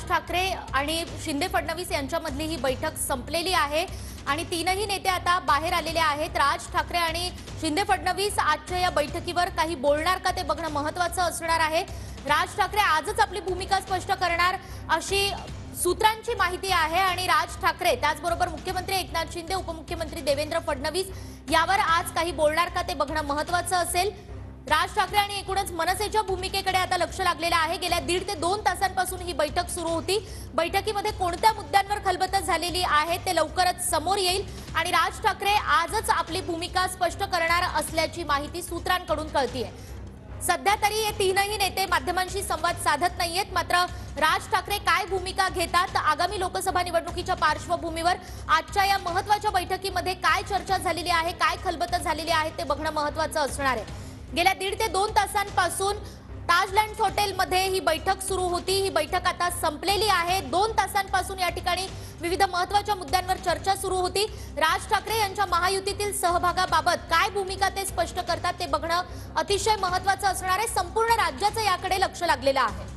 राज ठाकरे आणि शिंदे फडणवीस यांच्यामधली ही बैठक संपलेली आहे आणि तीनही नेते आता बाहेर आलेले आहेत। राज ठाकरे आणि शिंदे फडणवीस आजच्या या बैठकीवर काही बोलणार का ते बघणं महत्त्वाचं असणार आहे। राज ठाकरे आजच आपली भूमिका स्पष्ट करणार अशी सूत्रांची माहिती आहे आणि राज ठाकरे त्याचबरोबर मुख्यमंत्री एकनाथ शिंदे, उपमुख्यमंत्री देवेंद्र फडणवीस यावर आज काही बोलणार का ते बघणं महत्त्वाचं असेल। राज ठाकरे आणि एकूणच मनसेच्या भूमिकेकडे आता लक्ष लागलेलं आहे। गेल्या 1.5 ते 2 तासांपासून ही बैठक सुरू होती। बैठकीमध्ये कोणत्या मुद्द्यांवर खलबतं झालेली आहे ते लवकरच समोर येईल आणि राज ठाकरे आजच आपली भूमिका स्पष्ट करणार असल्याची माहिती सूत्रांकडून कळतीये। सध्या तरी हे तीनही नेते माध्यमांशी संवाद साधत नाहीयेत, मात्र राज ठाकरे काय भूमिका घेतात, आगामी लोकसभा निवडणुकीच्या पार्श्वभूमीवर आजच्या या महत्त्वाच्या बैठकीमध्ये काय चर्चा झालेली आहे, काय खलबतं झालेली आहे ते बघणं महत्त्वाचं असणार आहे। गेल्या 1.5 ते 2 तासांपासून ताजलँड्स हॉटेलमध्ये ही बैठक सुरू होती। ही बैठक आता संपलेली आहे। 2 तासांपासून या ठिकाणी विविध महत्त्वाच्या मुद्द्यांवर चर्चा सुरू होती। राज ठाकरे यांच्या महायुतीतील सहभागाबाबत काय भूमिका ते स्पष्ट करतात ते बघणं अतिशय महत्त्वाचं असणार आहे। संपूर्ण राज्याचं याकडे लक्ष लागलेलं आहे।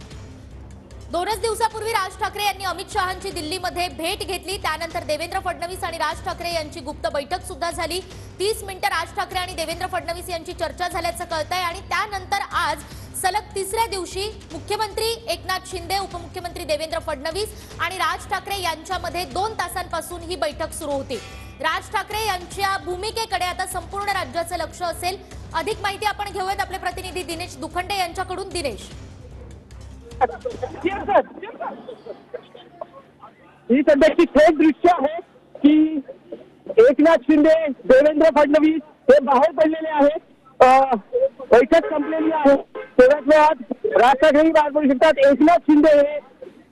2 दिवसापूर्वी राज ठाकरे यांनी अमित शहांची दिल्लीमध्ये भेट घेतली। त्यानंतर देवेंद्र फडणवीस आणि राज ठाकरे यांची गुप्त बैठक सुद्धा झाली। 30 मिनिटं राज ठाकरे आणि देवेंद्र फडणवीस यांची चर्चा झाल्याचं कळतंय आणि त्यानंतर आज सलग 3ऱ्या दिवशी मुख्यमंत्री एकनाथ शिंदे, उपमुख्यमंत्री देवेंद्र फडणवीस आणि राज ठाकरे यांच्यामध्ये 2 तासांपासून ही बैठक सुरू होती। राज ठाकरे यांच्या भूमिकेकडे आता संपूर्ण राज्याचं लक्ष असेल। अधिक माहिती आपण घेऊयात आपले प्रतिनिधी दिनेश दुखंडे यांच्याकडून। दिनेश, ही सध्याची थेट दृश्य आहे की एकनाथ शिंदे, देवेंद्र फडणवीस हे बाहेर पडलेले आहेत। बैठक संपलेली आहे। तेवढ्याच वेळात राज ठाकरेही बाहेर पडू शकतात। एकनाथ शिंदे हे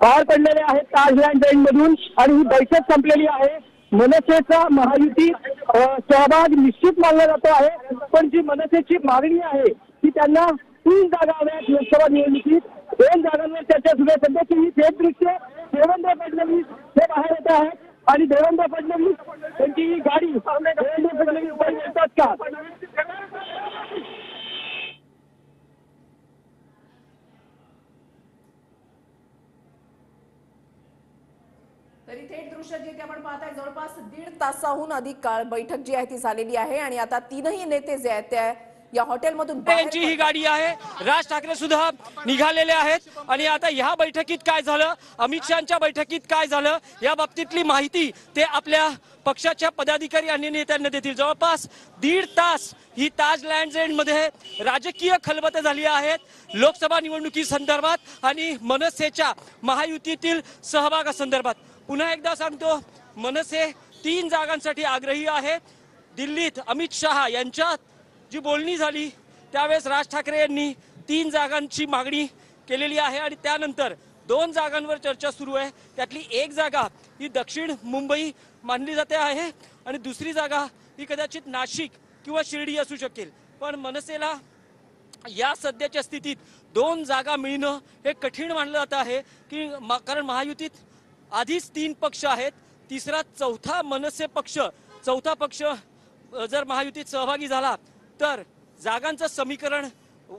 बाहेर पडलेले आहेत ताजलँड मधून आणि ही बैठक संपलेली आहे। मनसेचा महायुती सहभाग निश्चित मानला जातो आहे, पण जी मनसेची मागणी आहे की त्यांना 3 जागा हव्यात लोकसभा निवडणुकीत, 2 जागांवर चर्चा सुरू आहे। सध्याची ही थेट दृश्य देवेंद्र फडणवीस हे बाहेर येत आहेत आणि देवेंद्र फडणवीस त्यांची ही गाडी देवेंद्र फडणवीस बाहेर येतात का? तरी थेट दृश्य जे आपण पाहताय जवळपास 1.5 तासाहून अधिक काळ बैठक जी आहे ती झालेली आहे आणि आता तीनही नेते जे आहेत त्या या हॉटेलमधून त्यांची ही गाडी आहे। राज ठाकरे सुद्धा निघालेले आहेत आणि आता ह्या बैठकीत काय झालं, अमित शहांच्या बैठकीत काय झालं या बाबतीतली माहिती ते आपल्या पक्षाच्या पदाधिकारी आणि नेत्यांना देतील। जवळपास 1.5 तास ही ताजलँड्स मध्ये राजकीय खलबतं झाली आहेत लोकसभा निवडणुकीसंदर्भात आणि मनसेच्या महायुतीतील सहभागासंदर्भात। पुन्हा एकदा सांगतो, मनसे 3 जागांसाठी आग्रही आहे। दिल्लीत अमित शहा यांच्या जी बोलणी झाली त्यावेळेस राज ठाकरे यांनी 3 जागांची मागणी केलेली आहे आणि त्यानंतर 2 जागांवर चर्चा सुरू आहे। त्यातली एक जागा ही दक्षिण मुंबई मानली जाते आहे आणि दुसरी जागा ही कदाचित नाशिक किंवा शिर्डी असू शकेल, पण मनसेला या सध्याच्या स्थितीत 2 जागा मिळणं हे कठीण मानलं जात आहे की कारण महायुतीत आधीच 3 पक्ष आहेत, तिसरा चौथा मनसे पक्ष, चौथा पक्ष जर महायुतीत सहभागी झाला तर जागांचं समीकरण,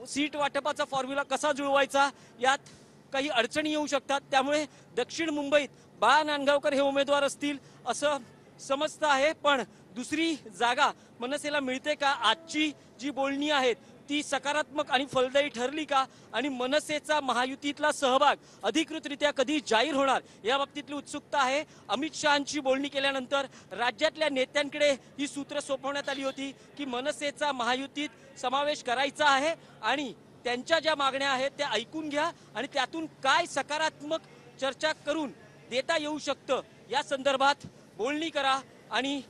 सीट वाटपाचा फॉर्म्युला कसा जुळवायचा यात काही अडचणी येऊ शकतात। त्यामुळे दक्षिण मुंबईत बाळा नांदगावकर हे उमेदवार असतील असं समजतं आहे, पण दुसरी जागा मनसेला मिळते का, आजची जी बोलणी आहेत ती सकारात्मक आणि फलदायी ठरली का आणि मनसेचा महायुतीतला सहभाग अधिकृतरित्या कधी जाहीर होणार या बाबतीतली उत्सुकता आहे। अमित शहांची बोलणी केल्यानंतर राज्यातल्या नेत्यांकडे ही सूत्र सोपवण्यात आली होती की मनसेचा महायुतीत समावेश करायचा आहे आणि त्यांच्या ज्या मागण्या आहेत त्या ऐकून घ्या आणि त्यातून काय सकारात्मक चर्चा करून देता येऊ शकतं या संदर्भात बोलणी करा आणि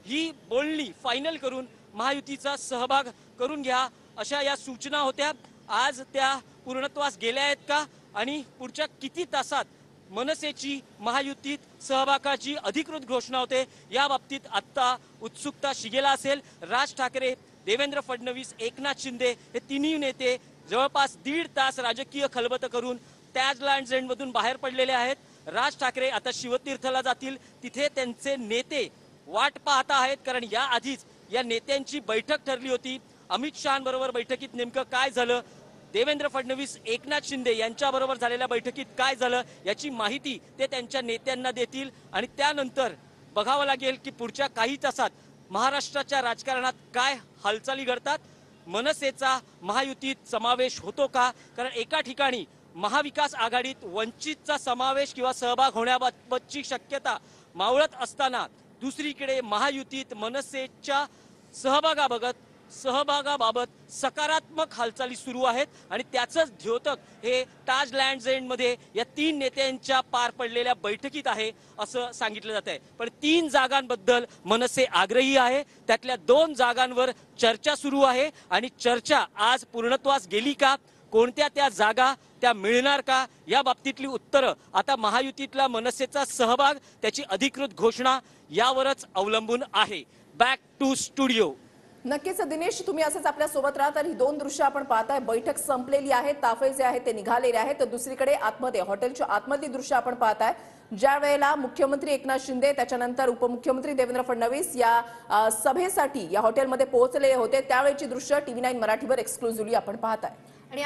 ही बोलणी फायनल करून महायुतीचा सहभाग करून घ्या अशा या सूचना होत्या। आज त्या पूर्णत्वास गेल्या आहेत का आणि पुढच्या किती तासात मनसेची महायुतीत सहभागाची अधिकृत घोषणा होते या बाबतीत आता उत्सुकता शिगेला असेल। राज ठाकरे, देवेंद्र फडणवीस, एकनाथ शिंदे हे तिन्ही नेते जवळपास 1.5 तास राजकीय खलबतं करून ताजलँड्स मधून बाहेर पडलेले आहेत। राज ठाकरे आता शिवतीर्थला जातील, तिथे त्यांचे नेते वाट पाहत आहेत कारण या आधीच या नेत्यांची बैठक ठरली होती। अमित शहांबरोबर बैठकीत नेमकं काय झालं देवेंद्र फडणवीस एकनाथ शिंदे यांच्याबरोबर झालेल्या बैठकीत काय झालं याची माहिती ते त्यांच्या नेत्यांना देतील आणि त्यानंतर बघावं लागेल की पुढच्या काही तासात महाराष्ट्राच्या राजकारणात काय हालचाली घडतात. मनसेचा महायुतीत समावेश होतो का? कारण एका ठिकाणी महाविकास आघाडीत वंचितचा समावेश किंवा सहभाग होण्याबाबतची शक्यता मावळत असताना दुसरीकडे महायुतीत मनसेच्या सहभागाबाबत सकारात्मक हालचाली सुरू आहेत आणि त्याचंच द्योतक हे ताज लँड्स एंडमध्ये या 3 नेत्यांच्या पार पडलेल्या बैठकीत आहे असं सांगितलं जात आहे. पण 3 जागांबद्दल मनसे आग्रही आहे. त्यातल्या 2 जागांवर चर्चा सुरू आहे आणि चर्चा आज पूर्णत्वास गेली का? कोणत्या त्या जागा त्या मिळणार का? या बाबतीतली उत्तरं आता महायुतीतला मनसेचा सहभाग त्याची अधिकृत घोषणा यावरच अवलंबून आहे. Back to studio. नक्कीच दिनेश, तुम्ही असंच आपल्या सोबत राहा. तर ही 2 दृश्य आपण पाहताय. बैठक संपलेली आहे, ताफे जे आहेत ते निघालेले आहेत. तर दुसरीकडे आतमध्ये हॉटेलच्या आतमधली दृश्य आपण पाहताय, ज्या वेळेला मुख्यमंत्री एकनाथ शिंदे त्याच्यानंतर उपमुख्यमंत्री देवेंद्र फडणवीस या सभेसाठी या हॉटेलमध्ये पोहोचलेले होते त्यावेळेची दृश्य TV9 मराठीवर एक्सक्लुझिव्हली आपण पाहताय. आणि